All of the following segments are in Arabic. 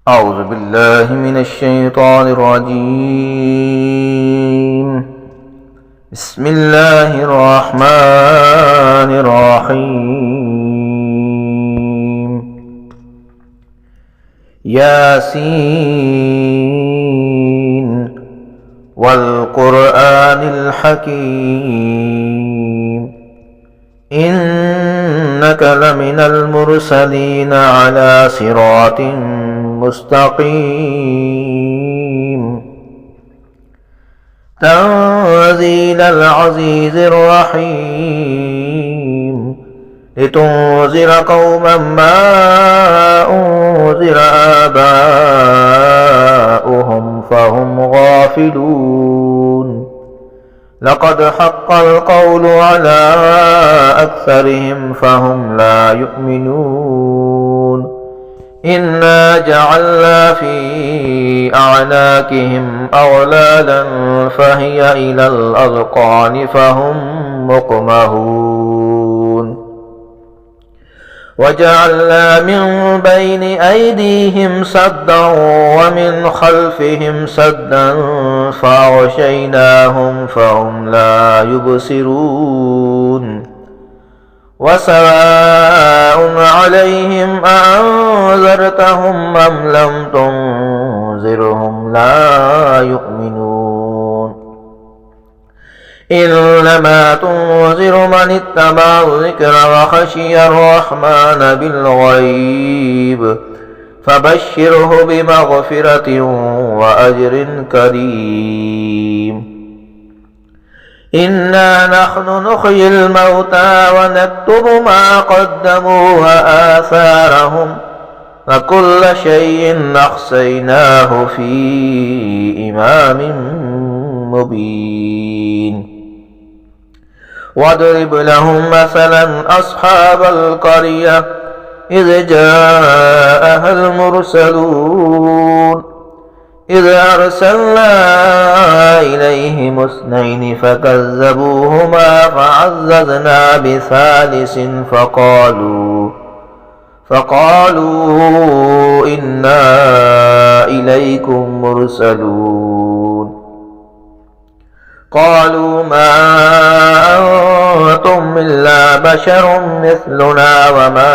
أعوذ بالله من الشيطان الرجيم. بسم الله الرحمن الرحيم. ياسين والقرآن الحكيم إنك لمن المرسلين على صراط مستقيم تنزيل العزيز الرحيم لتنذر قوما ما أنذر آباؤهم فهم غافلون لقد حق القول على أكثرهم فهم لا يؤمنون إنا جعلنا في أعناقهم أغلالا فهي إلى الأذقان فهم مقمحون وجعلنا من بين أيديهم سدا ومن خلفهم سدا فأغشيناهم فهم لا يبصرون وسواء عليهم أأنذرتهم أم لم تنذرهم لا يؤمنون إنما تنذر من اتبع الذكر وخشي الرحمن بالغيب فبشره بمغفرة وأجر كريم إنا نحن نحيي الموتى ونكتب ما قدموا وآثارهم وكل شيء أحصيناه في إمام مبين واضرب لهم مثلا أصحاب القرية إذ جاءها المرسلون إذ أرسلنا إليهم اثنين فكذبوهما فعززنا بثالث فقالوا إنا إليكم مرسلون قالوا ما أنتم إلا بشر مثلنا وما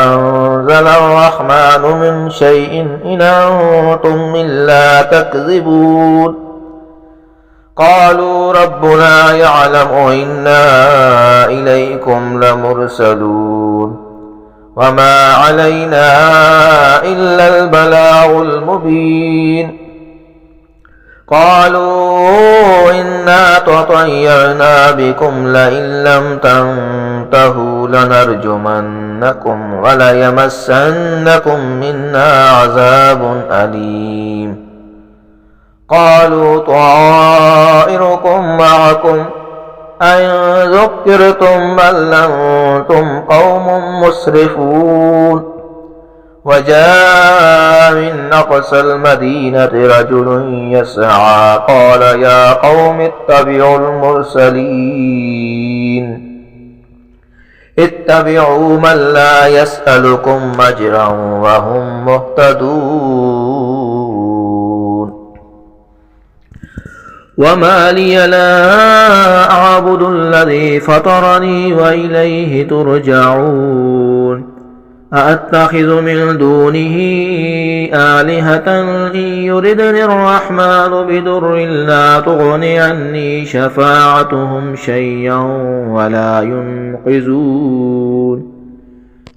أنزل الرحمن من شيء إن أنتم إلا تكذبون قالوا ربنا يعلم إنا إليكم لمرسلون وما علينا إلا البلاغ المبين قالوا إنا تطيرنا بكم لئن لم تنتهوا لنرجمنكم وليمسنكم منا عذاب أليم قالوا طائركم معكم أئن ذكرتم بل أنتم قوم مسرفون وجاء من أقصى المدينة رجل يسعى قال يا قوم اتبعوا المرسلين اتبعوا من لا يسألكم أجرا وهم مهتدون وما لي لا أعبد الذي فطرني وإليه ترجعون أأتخذ من دونه آلهة إن يردني الرحمن بضر لا تغن عني شفاعتهم شيئا ولا ينقذون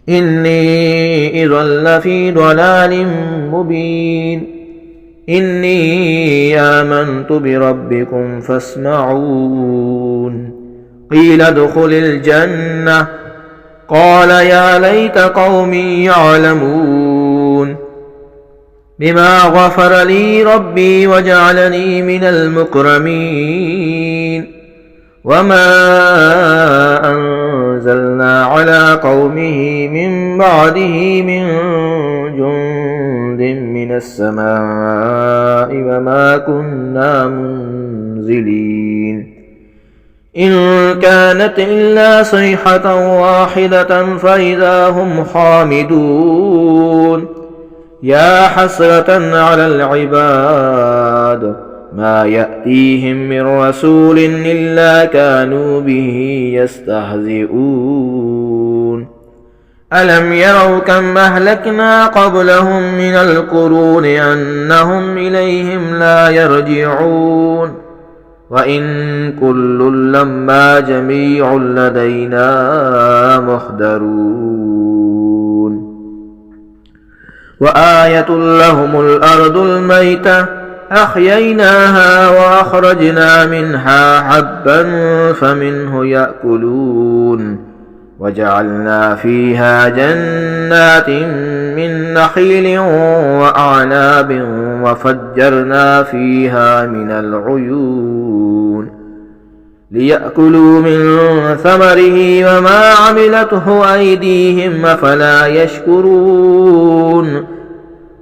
إني إذا لفي ضلال مبين إني آمنت بربكم فاسمعون قيل ادخل الجنة قال يا ليت قومي يعلمون بما غفر لي ربي وجعلني من المكرمين وما أنزلنا على قومه من بعده من جند من السماء وما كنا منزلين إن كانت إلا صيحة واحدة فإذا هم خامدون يا حسرة على العباد ما يأتيهم من رسول إلا كانوا به يستهزئون ألم يروا كم أهلكنا قبلهم من القرون أنهم إليهم لا يرجعون وإن كل لما جميع لدينا محضرون وآية لهم الأرض الميتة أحييناها وأخرجنا منها حبا فمنه يأكلون وجعلنا فيها جنات من نخيل وأعناب وفجرنا فيها من العيون ليأكلوا من ثمره وما عملته أيديهم أفلا يشكرون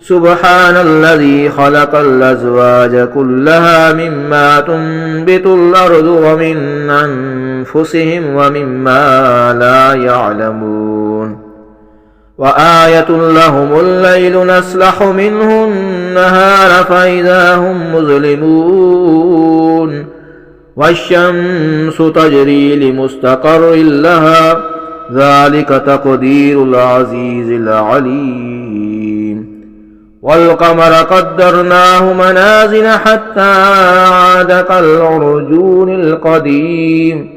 سبحان الذي خلق الأزواج كلها مما تنبت الأرض ومن أنفسهم ومما لا يعلمون وآية لهم الليل نسلخ منه النهار فإذا هم مظلمون والشمس تجري لمستقر لها ذلك تقدير العزيز العليم والقمر قدرناه منازل حتى عاد كالعرجون القديم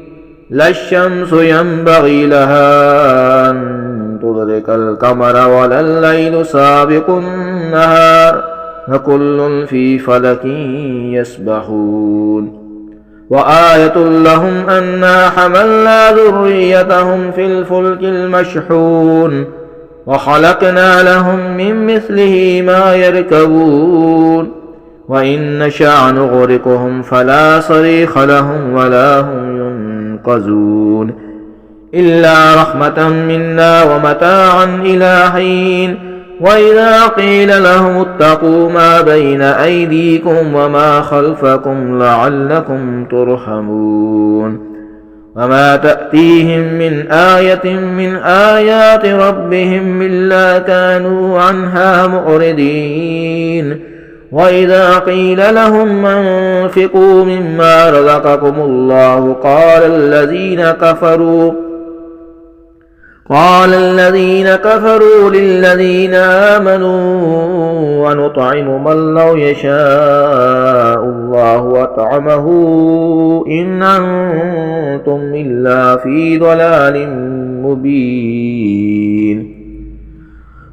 لا الشمس ينبغي لها أن تدرك القمر ولا الليل سابق النهار وكل في فلك يسبحون وآية لهم أنا حملنا ذريتهم في الفلك المشحون وخلقنا لهم من مثله ما يركبون وإن نشأ نغرقهم فلا صريخ لهم ولا هم ينقذون إلا رحمة منا ومتاعا إلى حين وإذا قيل لهم اتقوا ما بين أيديكم وما خلفكم لعلكم ترحمون وما تأتيهم من آية من آيات ربهم إلا كانوا عنها معرضين وإذا قيل لهم أنفقوا مما رزقكم الله قال الذين كفروا للذين آمنوا ونطعم من لو يشاء الله أطعمه إن أنتم إلا في ضلال مبين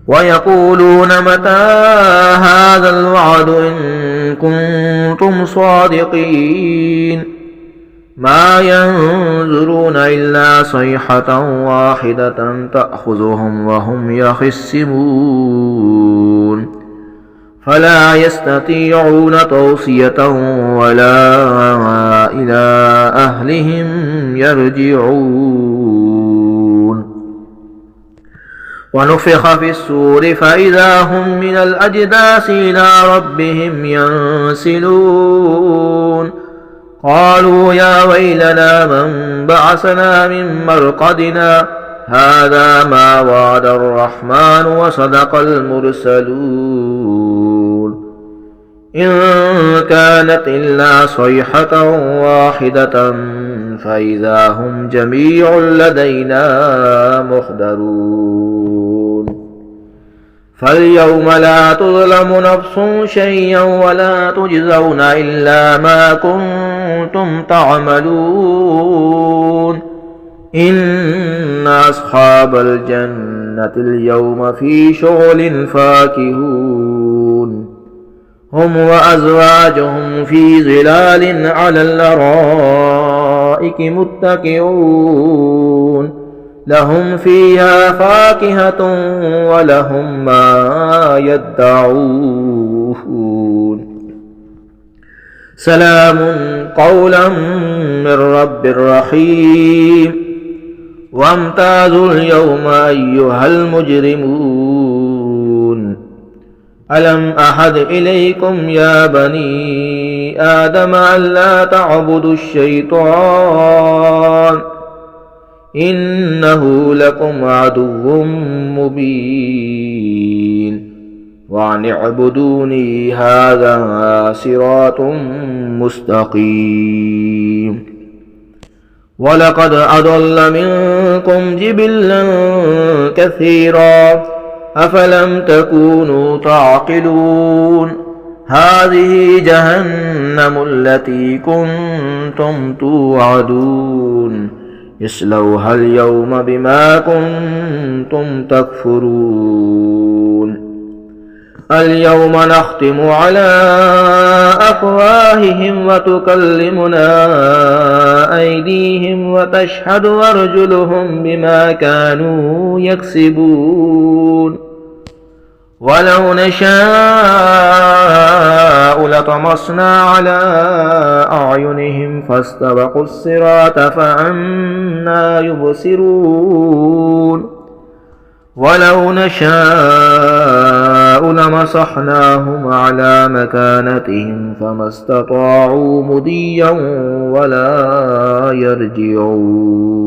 ويقولون متى هذا الوعد إن كنتم صادقين ما ينظرون إلا صيحة واحدة تأخذهم وهم يخصمون فلا يستطيعون توصية ولا إلى أهلهم يرجعون ونفخ في الصور فإذا هم من الأجداث إلى ربهم ينسلون قالوا يا ويلنا من بعثنا من مرقدنا هذا ما وعد الرحمن وصدق المرسلون إن كانت إلا صيحة واحدة فإذا هم جميع لدينا محضرون فاليوم لا تظلم نفس شيئا ولا تجزون إلا ما كنتم تعملون إن أصحاب الجنة اليوم في شغل فاكهون هم وأزواجهم في ظلال على الأرائك متكئون لهم فيها فاكهة ولهم ما يدعون سلام قولا من رب رحيم وامتازوا اليوم أيها المجرمون ألم أحد إليكم يا بني آدم ألا تعبدوا الشيطان إنه لكم عدو مبين وأن اعبدوني هذا صراط مستقيم. ولقد أضل منكم جبلا كثيرا أفلم تكونوا تعقلون. هذه جهنم التي كنتم توعدون اصلوها اليوم بما كنتم تكفرون. اليوم نختم على أفواههم وتكلمنا أيديهم وتشهد أرجلهم بما كانوا يكسبون. ولو نشاء لطمسنا على أعينهم فاستبقوا الصراط فأنى يبصرون. ولو نشاء لمسحناهم على مكانتهم فما استطاعوا مضيا ولا يرجعون.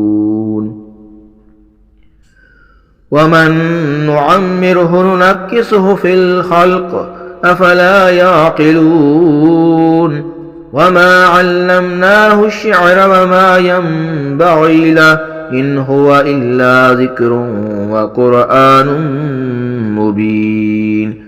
ومن نعمره ننكسه في الخلق أفلا يعقلون. وما علمناه الشعر وما ينبغي له إن هو إلا ذكر وقرآن مبين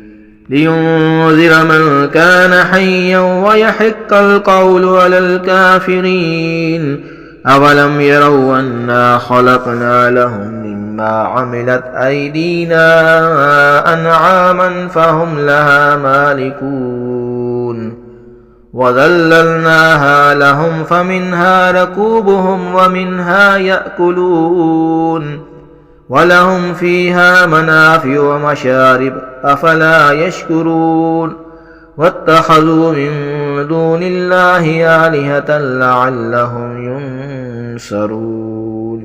لينذر من كان حيا ويحق القول على الكافرين. أولم يروا أنا خلقنا لهم مما عملت أيدينا أنعاما فهم لها مالكون. وذللناها لهم فمنها ركوبهم ومنها يأكلون ولهم فيها منافع ومشارب أفلا يشكرون. واتخذوا من دون الله آلهة لعلهم ينصرون.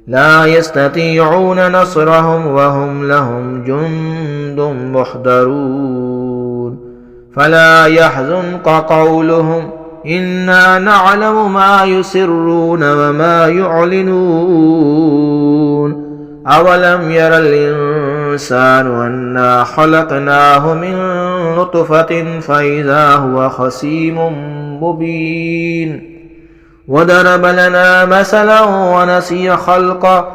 لا يستطيعون نصرهم وهم لهم جند محضرون. فلا يحزنك قولهم إنا نعلم ما يسرون وما يعلنون. أولم ير الإنسان أنا خلقناه من نطفة فإذا هو خصيم مبين. وضرب لنا مثلا ونسي خلقه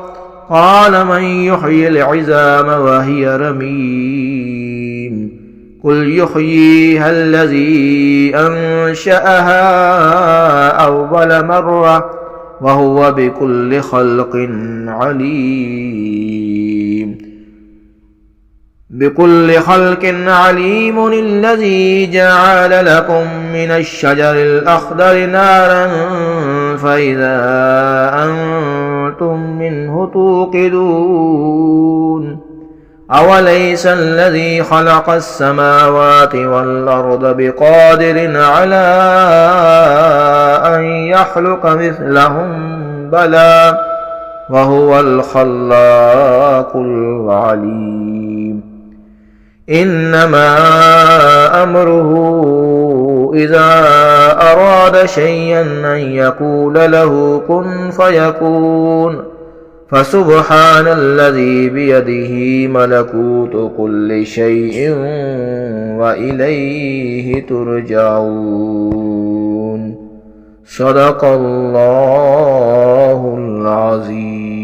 قال من يحيي العظام وهي رميم. قل يحييها الذي أنشأها أول مرة وهو بكل خلق عليم. الذي جعل لكم من الشجر الأخضر نارا فإذا أنتم منه توقدون. أوليس الذي خلق السماوات والأرض بقادر على أن يخلق مثلهم بلى وهو الخلاق العليم. إنما أمره إذا أراد شيئا أن يقول له كن فيكون. فسبحان الذي بيده ملكوت كل شيء وإليه ترجعون. صدق الله العظيم.